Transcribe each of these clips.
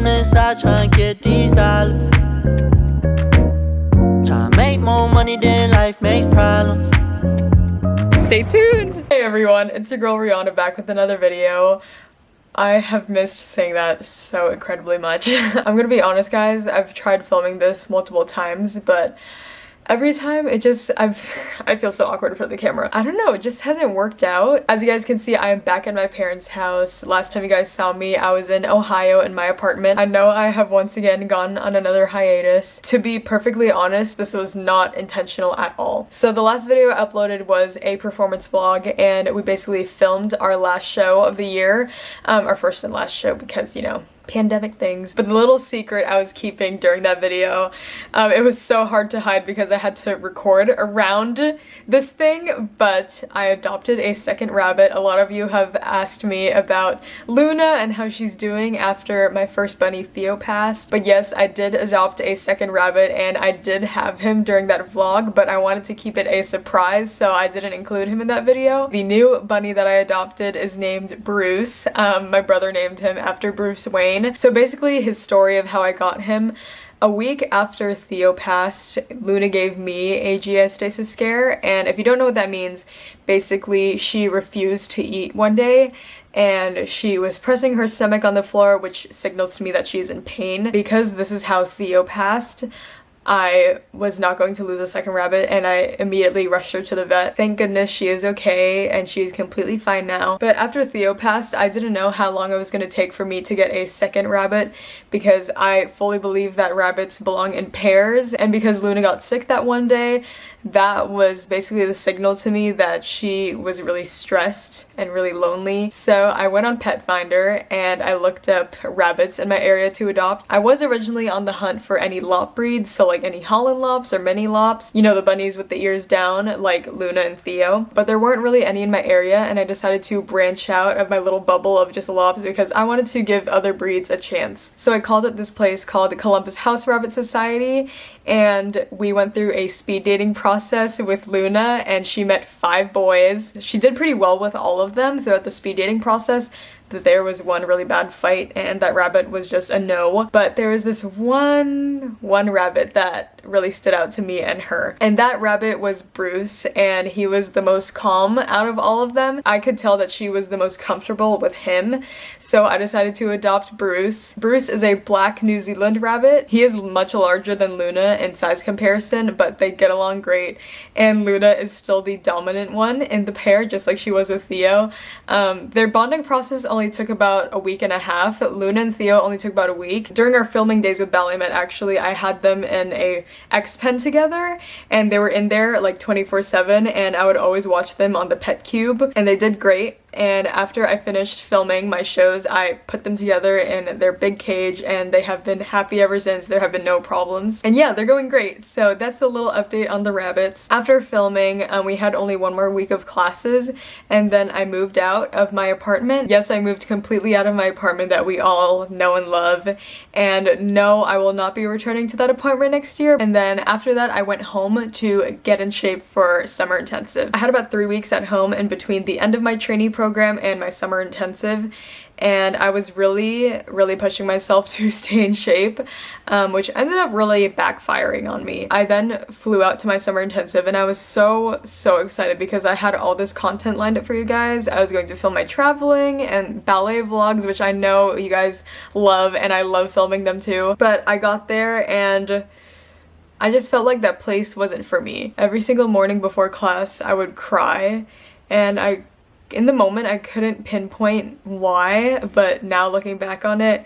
the side trying to get these dollars. Trying to make more money than life makes problems. Stay tuned! Hey everyone, it's your girl Rihanna back with another video. I have missed saying that so incredibly much. I'm gonna be honest guys, I've tried filming this multiple times, but every time I feel so awkward in front of the camera. I don't know, it just hasn't worked out. As you guys can see, I am back at my parents' house. Last time you guys saw me, I was in Ohio in my apartment. I know I have once again gone on another hiatus. To be perfectly honest, this was not intentional at all. So the last video I uploaded was a performance vlog, and we basically filmed our last show of the year. Our first and last show because, you know, pandemic things. But the little secret I was keeping during that video, it was so hard to hide because I had to record around this thing, but I adopted a second rabbit. A lot of you have asked me about Luna and how she's doing after my first bunny Theo passed. But yes, I did adopt a second rabbit and I did have him during that vlog, but I wanted to keep it a surprise, so I didn't include him in that video. The new bunny that I adopted is named Bruce. My brother named him after Bruce Wayne. So basically his story of how I got him: a week after Theo passed, Luna gave me a GI stasis scare, and if you don't know what that means, basically she refused to eat one day and she was pressing her stomach on the floor, which signals to me that she's in pain. Because this is how Theo passed, I was not going to lose a second rabbit and I immediately rushed her to the vet. Thank goodness she is okay and she's completely fine now. But after Theo passed, I didn't know how long it was going to take for me to get a second rabbit because I fully believe that rabbits belong in pairs, and because Luna got sick that one day, that was basically the signal to me that she was really stressed and really lonely. So I went on Pet Finder and I looked up rabbits in my area to adopt. I was originally on the hunt for any lop breeds, so like any Holland lops or mini lops, you know, the bunnies with the ears down like Luna and Theo, but there weren't really any in my area, and I decided to branch out of my little bubble of just lops because I wanted to give other breeds a chance. So I called up this place called the Columbus House Rabbit Society, and we went through a speed dating process with Luna, and she met 5 boys. She did pretty well with all of them throughout the speed dating process. That there was one really bad fight and that rabbit was just a no, but there was this one rabbit that really stood out to me and her, and that rabbit was Bruce, and he was the most calm out of all of them. I could tell that she was the most comfortable with him, so I decided to adopt Bruce. Bruce is a black New Zealand rabbit. He is much larger than Luna in size comparison, but they get along great, and Luna is still the dominant one in the pair, just like she was with Theo. Their bonding process only took about a week and a half. Luna and Theo only took about a week. During our filming days with Ballet Met, actually, I had them in a X-Pen together, and they were in there like 24/7, and I would always watch them on the Pet Cube, and they did great. And after I finished filming my shows, I put them together in their big cage, and they have been happy ever since. There have been no problems. And yeah, they're going great. So that's a little update on the rabbits. After filming, we had only one more week of classes, and then I moved out of my apartment. Yes, I moved completely out of my apartment that we all know and love. And no, I will not be returning to that apartment next year. And then after that, I went home to get in shape for summer intensive. I had about 3 weeks at home in between the end of my trainee program and my summer intensive, and I was really pushing myself to stay in shape, which ended up really backfiring on me. I then flew out to my summer intensive, and I was so excited because I had all this content lined up for you guys. I was going to film my traveling and ballet vlogs, which I know you guys love, and I love filming them too. But I got there and I just felt like that place wasn't for me. Every single morning before class, I would cry, and in the moment, I couldn't pinpoint why, but now looking back on it,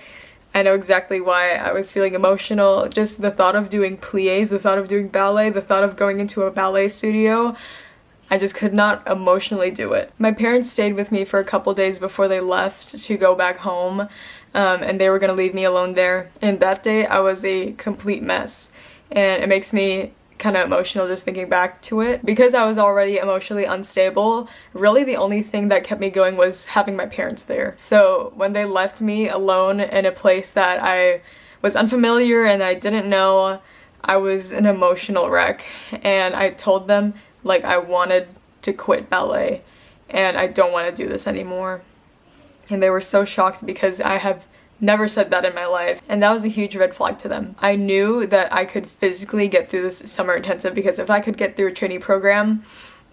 I know exactly why I was feeling emotional. Just the thought of doing pliés, the thought of doing ballet, the thought of going into a ballet studio, I just could not emotionally do it. My parents stayed with me for a couple days before they left to go back home, and they were gonna leave me alone there. And that day, I was a complete mess, and it makes me kind of emotional just thinking back to it. Because I was already emotionally unstable, really the only thing that kept me going was having my parents there. So when they left me alone in a place that I was unfamiliar and I didn't know, I was an emotional wreck, and I told them like I wanted to quit ballet and I don't want to do this anymore. And they were so shocked because I have never said that in my life, and that was a huge red flag to them. I knew that I could physically get through this summer intensive, because if I could get through a trainee program,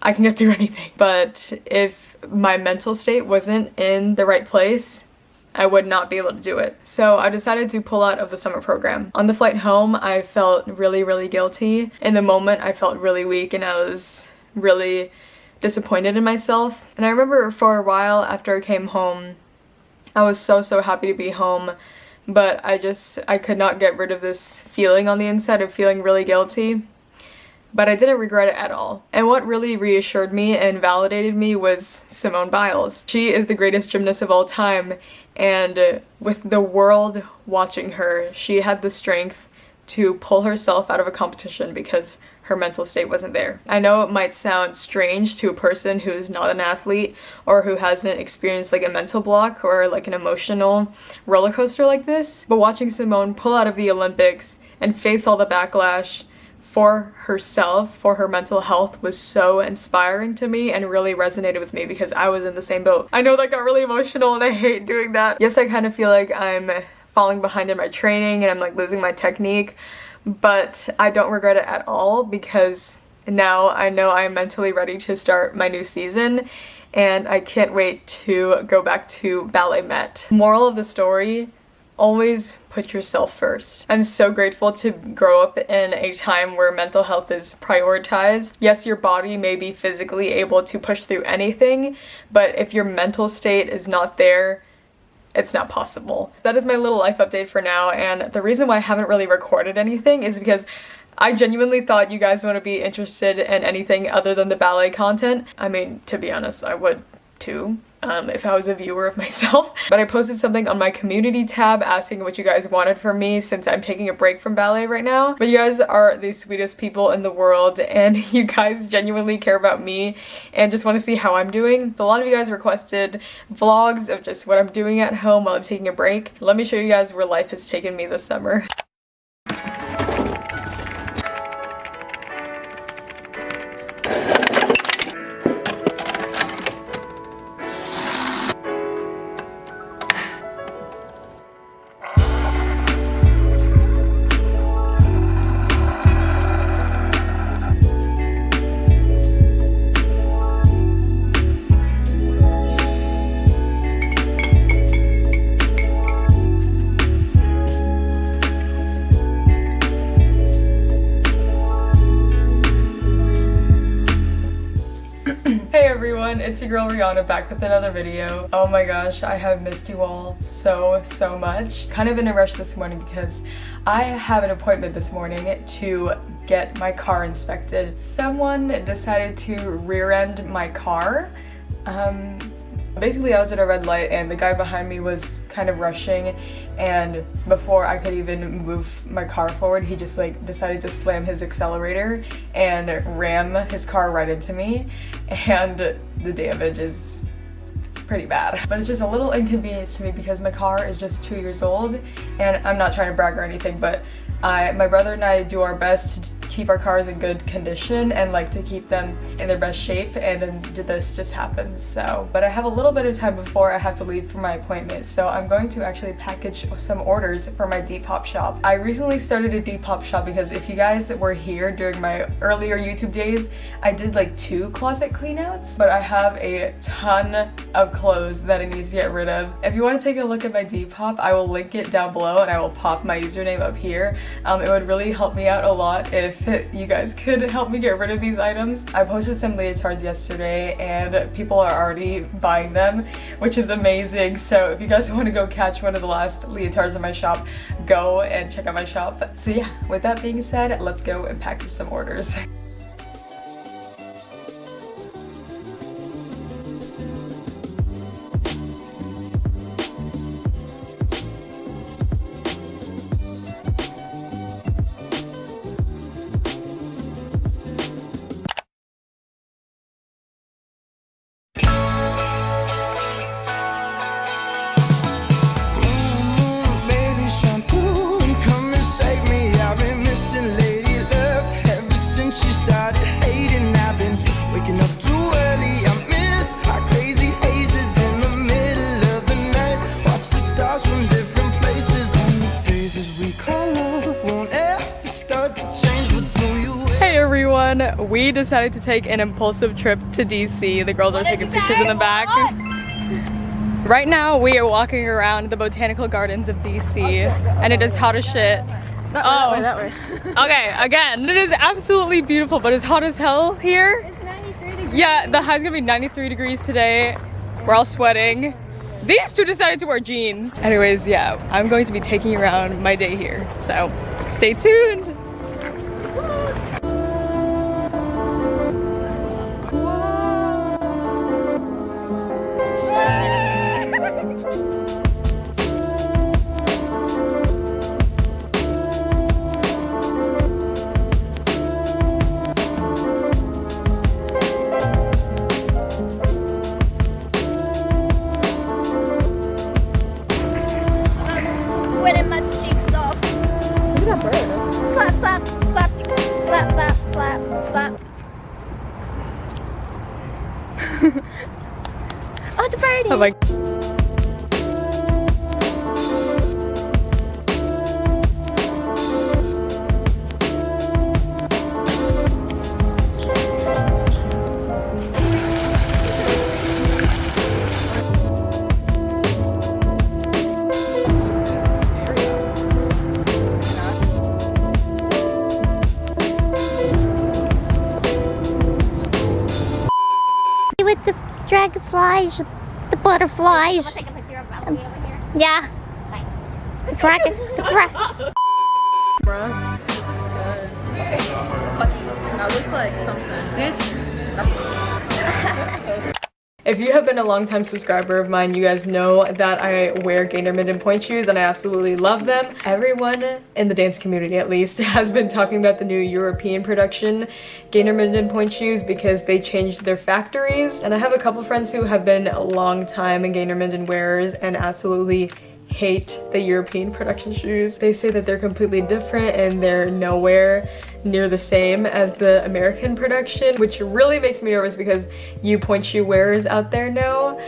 I can get through anything. But if my mental state wasn't in the right place, I would not be able to do it. So I decided to pull out of the summer program. On the flight home, I felt really guilty. In the moment, I felt really weak, and I was really disappointed in myself. And I remember for a while after I came home, I was so happy to be home, but I could not get rid of this feeling on the inside of feeling really guilty. But I didn't regret it at all. And what really reassured me and validated me was Simone Biles. She is the greatest gymnast of all time, and with the world watching her, she had the strength to pull herself out of a competition because her mental state wasn't there. I know it might sound strange to a person who's not an athlete or who hasn't experienced like a mental block or like an emotional roller coaster like this, but watching Simone pull out of the Olympics and face all the backlash for herself, for her mental health, was so inspiring to me and really resonated with me because I was in the same boat. I know that got really emotional and I hate doing that. Yes, I kind of feel like I'm falling behind in my training and I'm like losing my technique, but I don't regret it at all because now I know I'm mentally ready to start my new season and I can't wait to go back to Ballet Met. Moral of the story, always put yourself first. I'm so grateful to grow up in a time where mental health is prioritized. Yes, your body may be physically able to push through anything, but if your mental state is not there, it's not possible. That is my little life update for now, and the reason why I haven't really recorded anything is because I genuinely thought you guys want to be interested in anything other than the ballet content. I mean, to be honest, I would too. If I was a viewer of myself. But I posted something on my community tab asking what you guys wanted from me since I'm taking a break from ballet right now. But you guys are the sweetest people in the world and you guys genuinely care about me and just want to see how I'm doing. So a lot of you guys requested vlogs of just what I'm doing at home while I'm taking a break. Let me show you guys where life has taken me this summer. Hey everyone, it's your girl Rihanna back with another video. Oh my gosh, I have missed you all so much. Kind of in a rush this morning because I have an appointment this morning to get my car inspected. Someone decided to rear-end my car. Basically I was at a red light and the guy behind me was kind of rushing, and before I could even move my car forward, he just like decided to slam his accelerator and ram his car right into me, and the damage is pretty bad. But it's just a little inconvenience to me because my car is just 2 years old, and I'm not trying to brag or anything, but my brother and I do our best to keep our cars in good condition and like to keep them in their best shape, and then this just happens. So, but I have a little bit of time before I have to leave for my appointment, so I'm going to actually package some orders for my Depop shop. I recently started a Depop shop because if you guys were here during my earlier YouTube days, I did like 2 closet cleanouts, but I have a ton of clothes that I need to get rid of. If you want to take a look at my Depop, I will link it down below and I will pop my username up here. It would really help me out a lot if you guys could help me get rid of these items. I posted some leotards yesterday and people are already buying them, which is amazing. So if you guys want to go catch one of the last leotards in my shop, go and check out my shop. So yeah, with that being said, let's go and package some orders. She's everyone. We decided to take an impulsive trip to DC. The girls are taking pictures in the back. Right now, we are walking around the botanical gardens of DC, and it is hot as shit. That way. Okay, again, it is absolutely beautiful, but it's hot as hell here. It's 93 degrees. Yeah, the high's gonna be 93 degrees today. We're all sweating. These two decided to wear jeans. Anyways, yeah, I'm going to be taking you around my day here, so stay tuned. Sweating my cheeks off. Look at that bird. Slap, slap, slap, slap, slap, slap, slap. Oh, it's a birdie. I'm like, With the dragonflies, the butterflies. I'll take a picture of Melody over here. Yeah. Nice. The dragon. bruh. That looks like something. If you have been a long-time subscriber of mine, you guys know that I wear gaynor minden point shoes and I absolutely love them. Everyone in the dance community, at least, has been talking about the new European production gaynor minden point shoes because they changed their factories. And I have a couple friends who have been a long time gaynor minden wearers and absolutely hate the European production shoes. They say that they're completely different and they're nowhere near the same as the American production, which really makes me nervous because you point shoe wearers out there know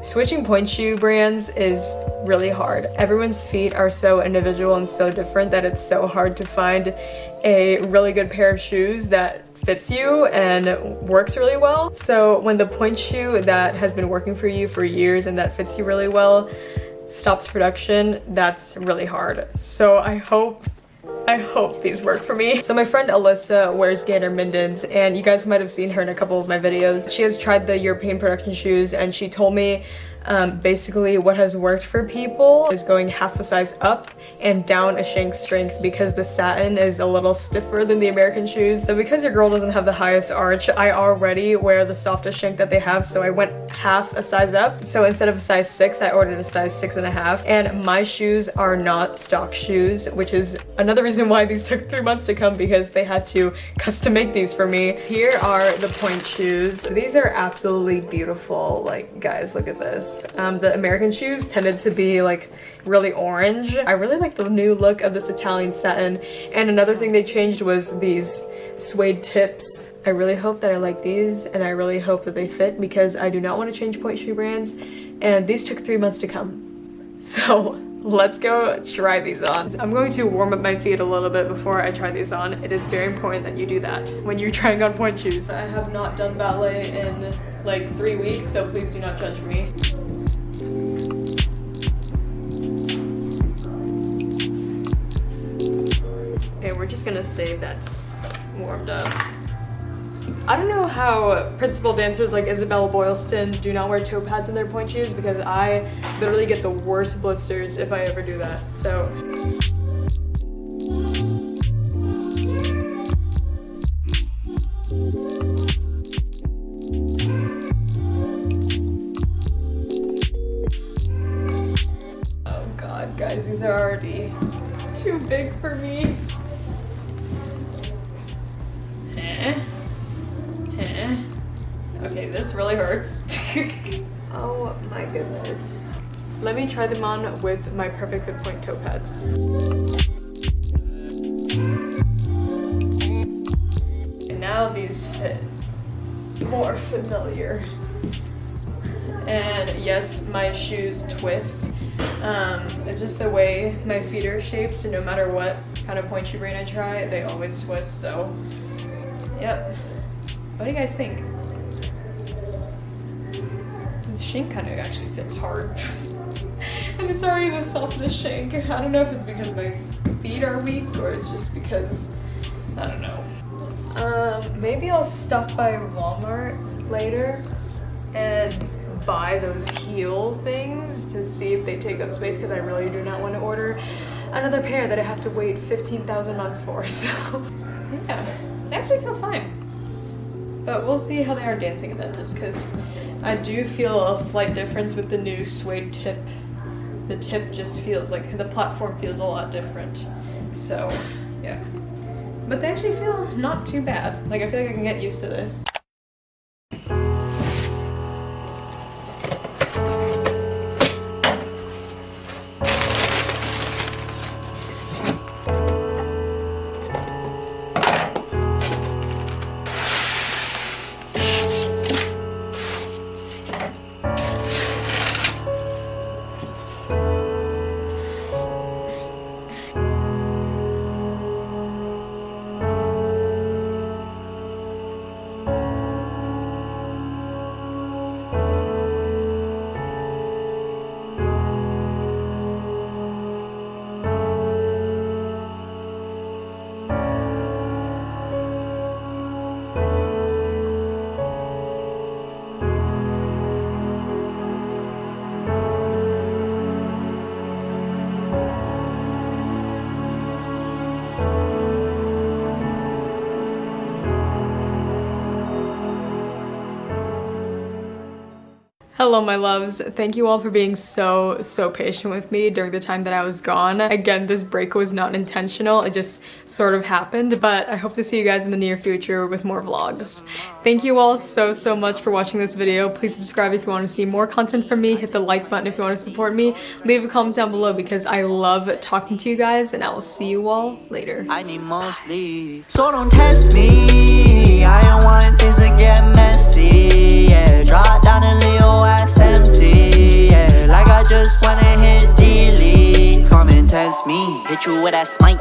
switching point shoe brands is really hard. Everyone's feet are so individual and so different that it's so hard to find a really good pair of shoes that fits you and works really well. So when the point shoe that has been working for you for years and that fits you really well stops production, that's really hard. So I hope these work for me. So my friend Alyssa wears gaynor mindens and you guys might have seen her in a couple of my videos. She has tried the European production shoes and she told me basically what has worked for people is going half a size up and down a shank strength because the satin is a little stiffer than the American shoes. So because your girl doesn't have the highest arch, I already wear the softest shank that they have, so I went half a size up. So instead of a size 6, I ordered a size 6.5, and my shoes are not stock shoes, which is another reason why these took 3 months to come because they had to custom make these for me. Here are the point shoes. These are absolutely beautiful. Like, guys, look at this. The American shoes tended to be like really orange. I really like the new look of this Italian satin. And another thing they changed was these suede tips. I really hope that I like these and I really hope that they fit because I do not want to change point shoe brands. And these took 3 months to come. So let's go try these on. I'm going to warm up my feet a little bit before I try these on. It is very important that you do that when you're trying on point shoes. I have not done ballet in like 3 weeks, so please do not judge me. Okay, we're just gonna say that's warmed up. I don't know how principal dancers like Isabella Boylston do not wear toe pads in their point shoes because I literally get the worst blisters if I ever do that, so. Oh God, guys, these are already too big for me. Okay, this really hurts. Oh my goodness. Let me try them on with my perfect fit point toe pads. And now these fit more familiar. And yes, my shoes twist. It's just the way my feet are shaped, so no matter what kind of point shoe brand I try, they always twist, so Yep. What do you guys think? This shank kind of actually feels hard. And it's already the softest shank. I don't know if it's because my feet are weak or it's just because, I don't know. Maybe I'll stop by Walmart later and buy those heel things to see if they take up space, because I really do not want to order another pair that I have to wait 15,000 months for. So yeah, they actually feel fine. But we'll see how they are dancing in them, just because I do feel a slight difference with the new suede tip. The tip just feels like, the platform feels a lot different. So yeah. But they actually feel not too bad. Like, I feel like I can get used to this. Hello my loves, thank you all for being so patient with me during the time that I was gone. Again, this break was not intentional, it just sort of happened, but I hope to see you guys in the near future with more vlogs. Thank you all so much for watching this video. Please subscribe if you want to see more content from me, hit the like button if you want to support me, leave a comment down below because I love talking to you guys, and I will see you all later. I need more sleep, so don't test me. I don't want things to get messy. Yeah, drop down and leave your ass empty. Yeah, like I just wanna hit delete. Come and test me, hit you with that smite.